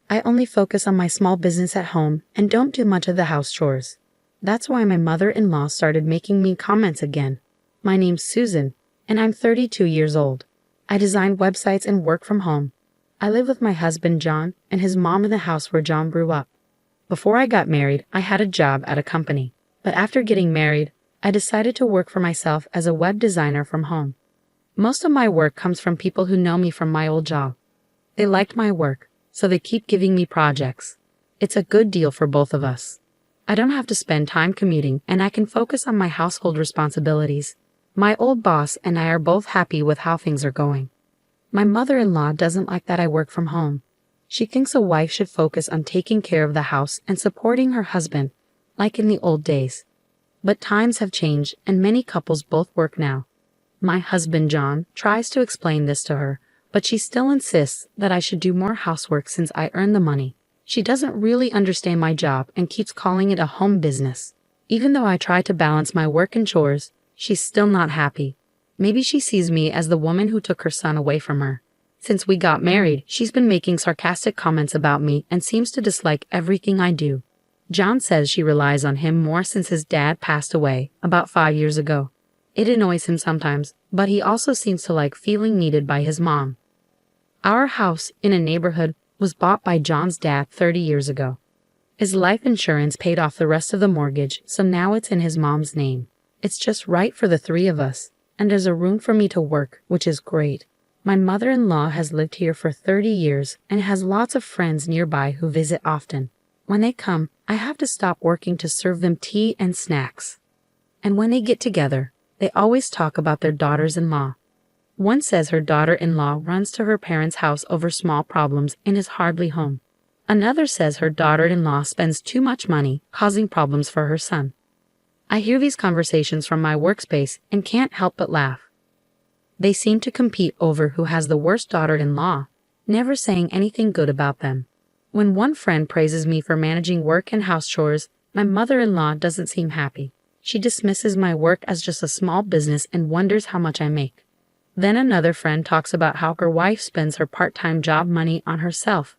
I only focus on my small business at home and don't do much of the house chores. That's why my mother-in-law started making mean comments again. My name's Susan, and I'm 32 years old. I design websites and work from home. I live with my husband John and his mom in the house where John grew up. Before I got married, I had a job at a company. But after getting married, I decided to work for myself as a web designer from home. Most of my work comes from people who know me from my old job. They liked my work, so they keep giving me projects. It's a good deal for both of us. I don't have to spend time commuting and I can focus on my household responsibilities. My old boss and I are both happy with how things are going. My mother-in-law doesn't like that I work from home. She thinks a wife should focus on taking care of the house and supporting her husband, like in the old days. But times have changed and many couples both work now. My husband John tries to explain this to her, but she still insists that I should do more housework since I earn the money. She doesn't really understand my job and keeps calling it a home business. Even though I try to balance my work and chores, she's still not happy. Maybe she sees me as the woman who took her son away from her. Since we got married, she's been making sarcastic comments about me and seems to dislike everything I do. John says she relies on him more since his dad passed away about 5 years ago. It annoys him sometimes, but he also seems to like feeling needed by his mom. Our house in a neighborhood was bought by John's dad 30 years ago. His life insurance paid off the rest of the mortgage, so now it's in his mom's name. It's just right for the three of us, and there's a room for me to work, which is great. My mother-in-law has lived here for 30 years and has lots of friends nearby who visit often. When they come, I have to stop working to serve them tea and snacks. And when they get together, they always talk about their daughters-in-law. One says her daughter-in-law runs to her parents' house over small problems and is hardly home. Another says her daughter-in-law spends too much money, causing problems for her son. I hear these conversations from my workspace and can't help but laugh. They seem to compete over who has the worst daughter-in-law, never saying anything good about them. When one friend praises me for managing work and house chores, my mother-in-law doesn't seem happy. She dismisses my work as just a small business and wonders how much I make. Then another friend talks about how her wife spends her part-time job money on herself,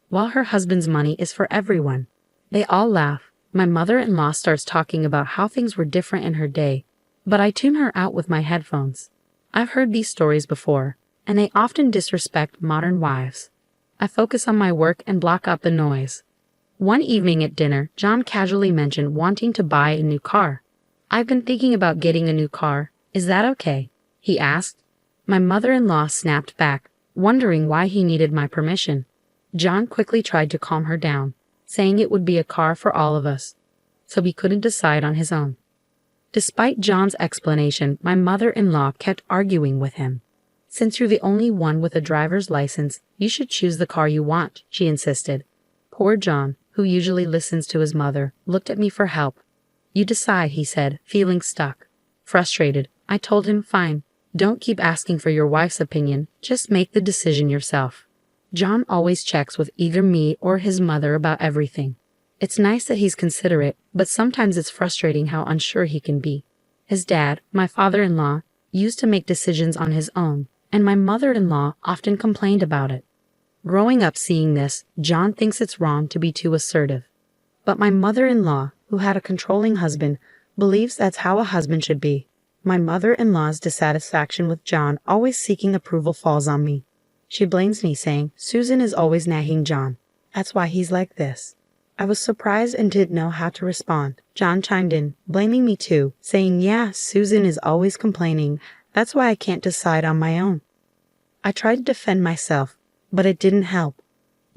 while her husband's money is for everyone. They all laugh. My mother-in-law starts talking about how things were different in her day, but I tune her out with my headphones. I've heard these stories before, and they often disrespect modern wives. I focus on my work and block out the noise. One evening at dinner, John casually mentioned wanting to buy a new car. I've been thinking about getting a new car. Is that okay? He asked. My mother-in-law snapped back, wondering why he needed my permission. John quickly tried to calm her down, saying it would be a car for all of us, so he couldn't decide on his own. Despite John's explanation, my mother-in-law kept arguing with him. Since you're the only one with a driver's license, you should choose the car you want, she insisted. Poor John, who usually listens to his mother, looked at me for help. You decide, he said, feeling stuck. Frustrated, I told him fine. Don't keep asking for your wife's opinion, just make the decision yourself. John always checks with either me or his mother about everything. It's nice that he's considerate, but sometimes it's frustrating how unsure he can be. His dad, my father-in-law, used to make decisions on his own, and my mother-in-law often complained about it. Growing up seeing this, John thinks it's wrong to be too assertive. But my mother-in-law, who had a controlling husband, believes that's how a husband should be. My mother-in-law's dissatisfaction with John always seeking approval falls on me. She blames me, saying, Susan is always nagging John. That's why he's like this. I was surprised and didn't know how to respond. John chimed in, blaming me too, saying, yeah, Susan is always complaining. That's why I can't decide on my own. I tried to defend myself, but it didn't help.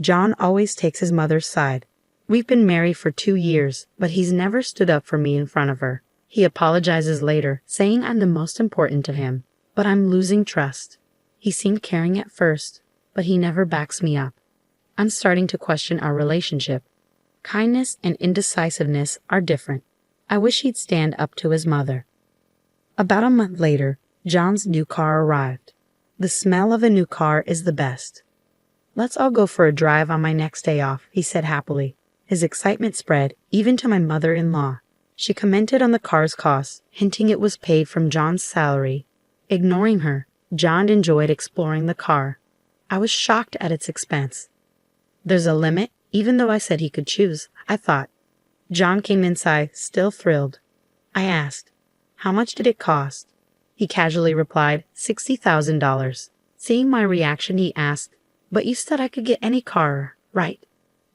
John always takes his mother's side. We've been married for 2 years, but he's never stood up for me in front of her. He apologizes later, saying I'm the most important to him, but I'm losing trust. He seemed caring at first, but he never backs me up. I'm starting to question our relationship. Kindness and indecisiveness are different. I wish he'd stand up to his mother. About a month later, John's new car arrived. The smell of a new car is the best. Let's all go for a drive on my next day off, he said happily. His excitement spread, even to my mother-in-law. She commented on the car's cost, hinting it was paid from John's salary. Ignoring her, John enjoyed exploring the car. I was shocked at its expense. There's a limit, even though I said he could choose, I thought. John came inside, still thrilled. I asked, "How much did it cost?" He casually replied, $60,000. Seeing my reaction, he asked, "But you said I could get any car, right?"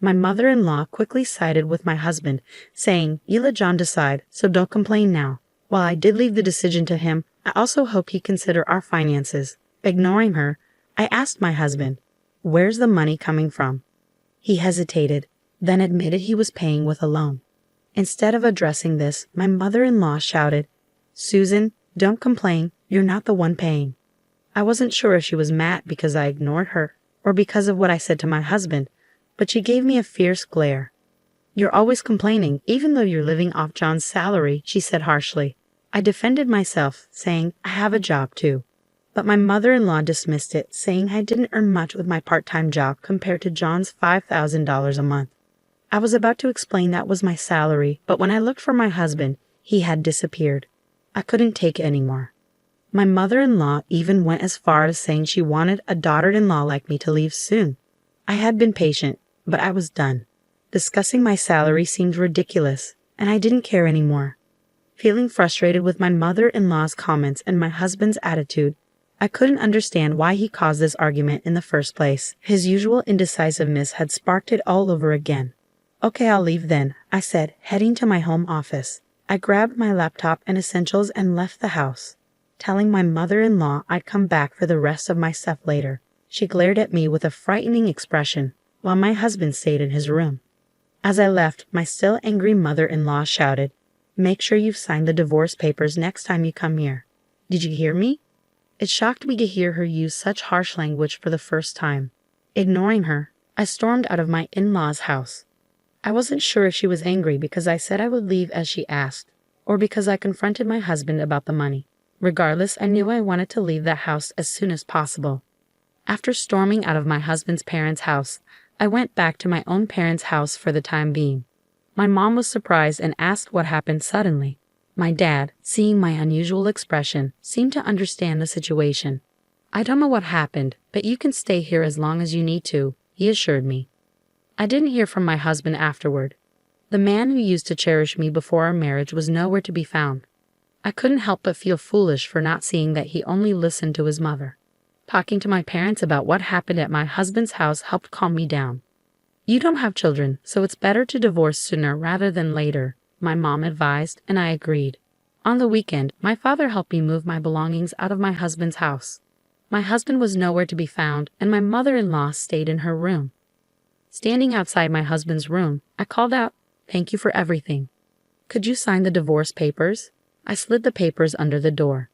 My mother-in-law quickly sided with my husband, saying, "You let John decide, so don't complain now." While I did leave the decision to him, I also hoped he'd consider our finances. Ignoring her, I asked my husband, "Where's the money coming from?" He hesitated, then admitted he was paying with a loan. Instead of addressing this, my mother-in-law shouted, "Susan, don't complain, you're not the one paying." I wasn't sure if she was mad because I ignored her, or because of what I said to my husband, but she gave me a fierce glare. "You're always complaining, even though you're living off John's salary," she said harshly. I defended myself, saying I have a job too. But my mother-in-law dismissed it, saying I didn't earn much with my part-time job compared to John's $5,000 a month. I was about to explain that was my salary, but when I looked for my husband, he had disappeared. I couldn't take it anymore. My mother-in-law even went as far as saying she wanted a daughter-in-law like me to leave soon. I had been patient, but I was done. Discussing my salary seemed ridiculous, and I didn't care anymore. Feeling frustrated with my mother-in-law's comments and my husband's attitude, I couldn't understand why he caused this argument in the first place. His usual indecisiveness had sparked it all over again. "Okay, I'll leave then," I said, heading to my home office. I grabbed my laptop and essentials and left the house, telling my mother-in-law I'd come back for the rest of my stuff later. She glared at me with a frightening expression, while my husband stayed in his room. As I left, my still angry mother-in-law shouted, "Make sure you've signed the divorce papers next time you come here." Did you hear me? It shocked me to hear her use such harsh language for the first time. Ignoring her, I stormed out of my in-laws' house. I wasn't sure if she was angry because I said I would leave as she asked, or because I confronted my husband about the money. Regardless, I knew I wanted to leave the house as soon as possible. After storming out of my husband's parents' house, I went back to my own parents' house for the time being. My mom was surprised and asked what happened suddenly. My dad, seeing my unusual expression, seemed to understand the situation. "I don't know what happened, but you can stay here as long as you need to," he assured me. I didn't hear from my husband afterward. The man who used to cherish me before our marriage was nowhere to be found. I couldn't help but feel foolish for not seeing that he only listened to his mother. Talking to my parents about what happened at my husband's house helped calm me down. "You don't have children, so it's better to divorce sooner rather than later," my mom advised, and I agreed. On the weekend, my father helped me move my belongings out of my husband's house. My husband was nowhere to be found, and my mother-in-law stayed in her room. Standing outside my husband's room, I called out, "Thank you for everything. Could you sign the divorce papers?" I slid the papers under the door.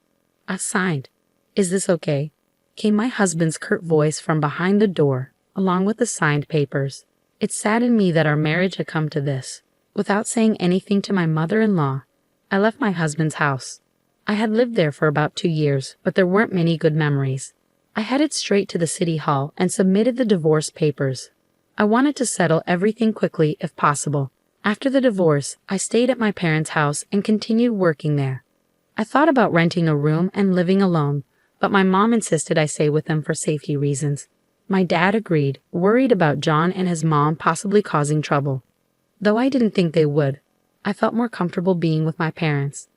I signed. "Is this okay?" came my husband's curt voice from behind the door, along with the signed papers. It saddened me that our marriage had come to this. Without saying anything to my mother-in-law, I left my husband's house. I had lived there for about 2 years, but there weren't many good memories. I headed straight to the city hall and submitted the divorce papers. I wanted to settle everything quickly if possible. After the divorce, I stayed at my parents' house and continued working there. I thought about renting a room and living alone, but my mom insisted I stay with them for safety reasons. My dad agreed, worried about John and his mom possibly causing trouble. Though I didn't think they would, I felt more comfortable being with my parents.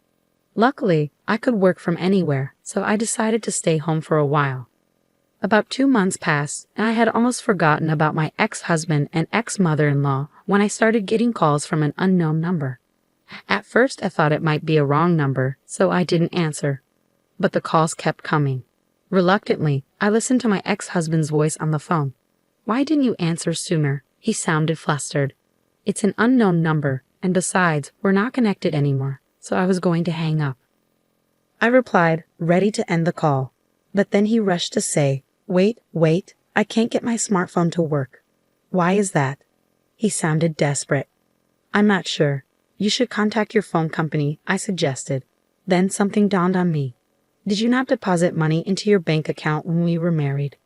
Luckily, I could work from anywhere, so I decided to stay home for a while. About 2 months passed, and I had almost forgotten about my ex-husband and ex-mother-in-law when I started getting calls from an unknown number. At first, I thought it might be a wrong number, so I didn't answer. But the calls kept coming. Reluctantly, I listened to my ex-husband's voice on the phone. "Why didn't you answer sooner?" He sounded flustered. "It's an unknown number, and besides, we're not connected anymore, so I was going to hang up." I replied, ready to end the call. But then he rushed to say, Wait, I can't get my smartphone to work." "Why is that?" He sounded desperate. "I'm not sure. You should contact your phone company," I suggested. Then something dawned on me. "Did you not deposit money into your bank account when we were married?"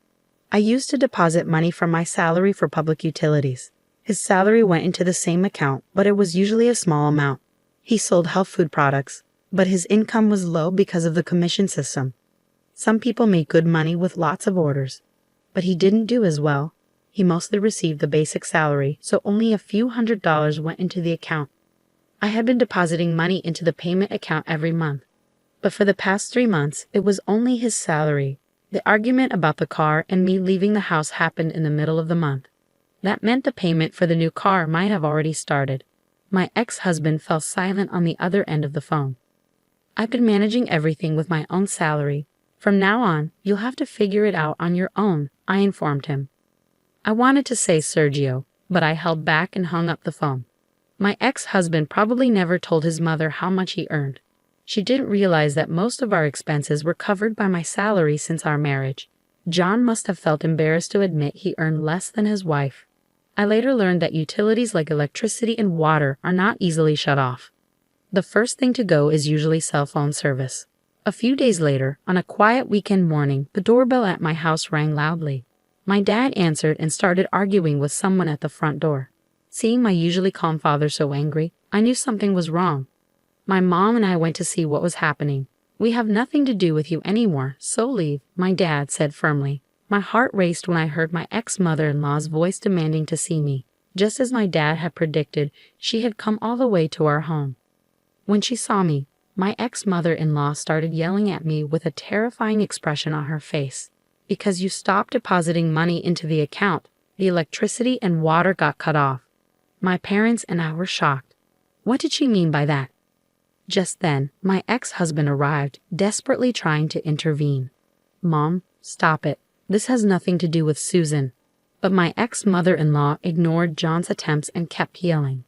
I used to deposit money from my salary for public utilities. His salary went into the same account, but it was usually a small amount. He sold health food products, but his income was low because of the commission system. Some people made good money with lots of orders, but he didn't do as well. He mostly received the basic salary, so only a few $100s went into the account. I had been depositing money into the payment account every month. But for the past 3 months, it was only his salary. The argument about the car and me leaving the house happened in the middle of the month. That meant the payment for the new car might have already started. My ex-husband fell silent on the other end of the phone. I've been managing everything with my own salary. From now on, you'll have to figure it out on your own, I informed him. I wanted to say Sergio, but I held back and hung up the phone. My ex-husband probably never told his mother how much he earned. She didn't realize that most of our expenses were covered by my salary since our marriage. John must have felt embarrassed to admit he earned less than his wife. I later learned that utilities like electricity and water are not easily shut off. The first thing to go is usually cell phone service. A few days later, on a quiet weekend morning, the doorbell at my house rang loudly. My dad answered and started arguing with someone at the front door. Seeing my usually calm father so angry, I knew something was wrong. My mom and I went to see what was happening. "We have nothing to do with you anymore, so leave," my dad said firmly. My heart raced when I heard my ex-mother-in-law's voice demanding to see me. Just as my dad had predicted, she had come all the way to our home. When she saw me, my ex-mother-in-law started yelling at me with a terrifying expression on her face. "Because you stopped depositing money into the account, the electricity and water got cut off." My parents and I were shocked. What did she mean by that? Just then, my ex-husband arrived, desperately trying to intervene. "Mom, stop it. This has nothing to do with Susan." But my ex-mother-in-law ignored John's attempts and kept yelling.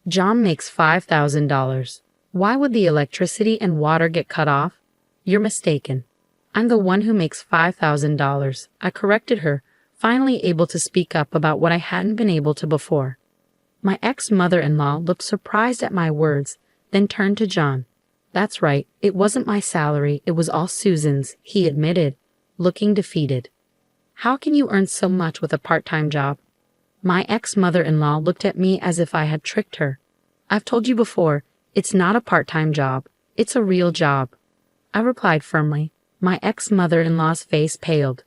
"John makes $5,000. Why would the electricity and water get cut off? You're mistaken. I'm the one who makes $5,000. I corrected her, finally able to speak up about what I hadn't been able to before. My ex-mother-in-law looked surprised at my words, then turned to John. "That's right, it wasn't my salary, it was all Susan's," he admitted, looking defeated. "How can you earn so much with a part-time job?" My ex-mother-in-law looked at me as if I had tricked her. "I've told you before, it's not a part-time job, it's a real job," I replied firmly. My ex-mother-in-law's face paled.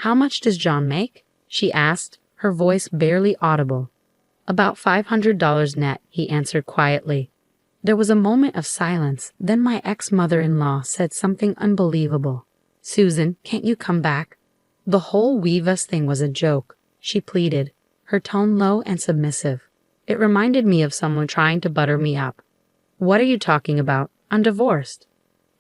"How much does John make?" she asked, her voice barely audible. "About $500 net," he answered quietly. There was a moment of silence, then my ex-mother-in-law said something unbelievable. "Susan, can't you come back?" The whole Weavas thing was a joke, she pleaded, her tone low and submissive. It reminded me of someone trying to butter me up. "What are you talking about? I'm divorced.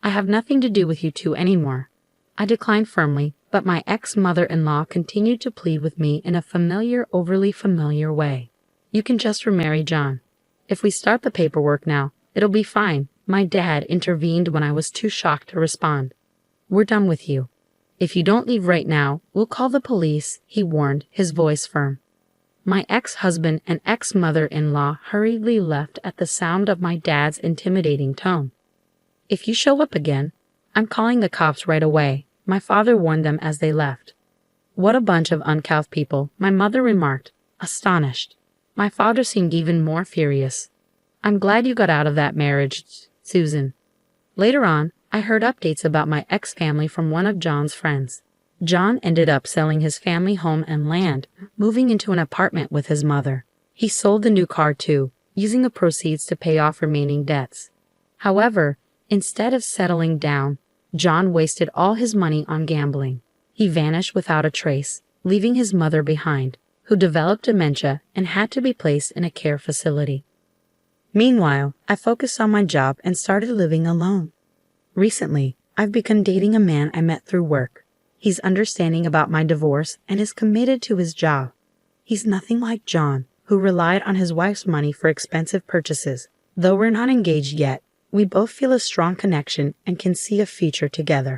I have nothing to do with you two anymore." I declined firmly, but my ex-mother-in-law continued to plead with me in a familiar, overly familiar way. "You can just remarry John. If we start the paperwork now, it'll be fine," my dad intervened when I was too shocked to respond. "We're done with you. If you don't leave right now, we'll call the police," he warned, his voice firm. My ex-husband and ex-mother-in-law hurriedly left at the sound of my dad's intimidating tone. "If you show up again, I'm calling the cops right away," my father warned them as they left. "What a bunch of uncouth people," my mother remarked, astonished. My father seemed even more furious. "I'm glad you got out of that marriage, Susan." Later on, I heard updates about my ex-family from one of John's friends. John ended up selling his family home and land, moving into an apartment with his mother. He sold the new car too, using the proceeds to pay off remaining debts. However, instead of settling down, John wasted all his money on gambling. He vanished without a trace, leaving his mother behind, who developed dementia and had to be placed in a care facility. Meanwhile, I focused on my job and started living alone. Recently, I've begun dating a man I met through work. He's understanding about my divorce and is committed to his job. He's nothing like John, who relied on his wife's money for expensive purchases. Though we're not engaged yet, we both feel a strong connection and can see a future together.